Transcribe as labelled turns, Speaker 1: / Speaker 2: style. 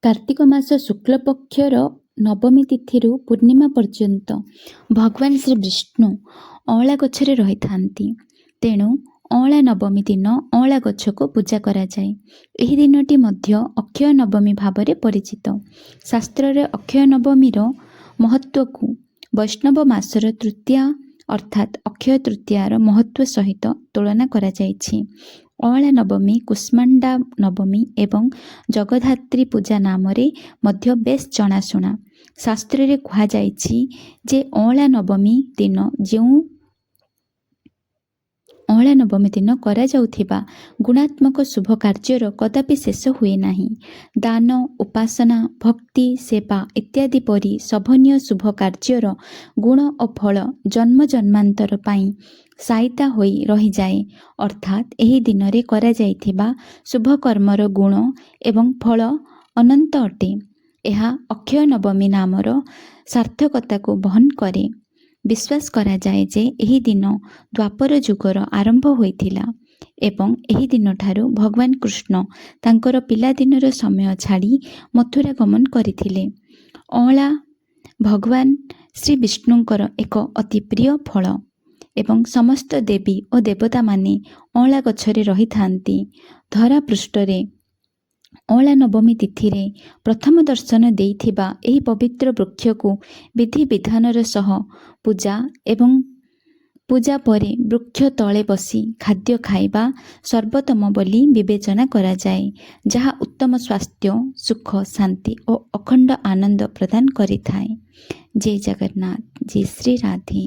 Speaker 1: कार्तिक मास शुक्ल पक्षर नवमी तिथि पूर्णिमा पर्यंत भगवान श्री विष्णु अँला गछरे रही थांती। तेणु अँला नवमी दिन अँला गछ को पूजा करा जाए। एही दिनटी मध्य अक्षय नवमी भावरे परिचित। शास्त्र रे अक्षय नवमीर महत्व को वैष्णव मासर तृतीया अर्थात अक्षय तृतीयार महत्व सहित तुलना करा जाइछि। अँला नवमी, कुष्मांडा नवमी एवं जगधात्री पूजा नाम रे मध्य बेस जनाशुना। शास्त्र रे कहा जाइछि जे अँला नवमी दिन अँला नवमी दिन करा जाउथिबा गुणात्मक शुभ कार्यर कदापि शेष हुए नाही। दान, उपासना, भक्ति, सेवा इत्यादि परि शोभनीय शुभ कार्यर गुण और फल जन्म जन्मांतर पाई साइता होई रही जाए। अर्थात एही दिन रे करा जाइथिबा शुभ कर्मर गुण एवं फल अनंत अटे। यह अक्षय नवमी नामर सार्थकता को बहन करे। विश्वास करा जाए जे एही दिन द्वापर जुगर आरंभ होइथिला एवं एही दिन ठारू भगवान कृष्ण तांकर पिला दिनर समय छाड़ी मथुरा गमन करथिले। अँला भगवान श्री विष्णुंकर एक अति प्रिय फल एवं समस्त देवी और देवता माने अँला गछरे रही थांती। धरा पृष्ठरे अँला नवमी तिथि रे प्रथम दर्शन देइथिबा एही पवित्र वृक्ष को विधि विधानर सह पूजा एवं पूजा परे वृक्ष तले बसी खाद्य खाइबा सर्वोत्तम बोली विवेचना करा जाए, जहा उत्तम स्वास्थ्य, सुख, शांति और अखंड आनंद प्रदान करिथाए। जय जगन्नाथ, जय श्री राधे।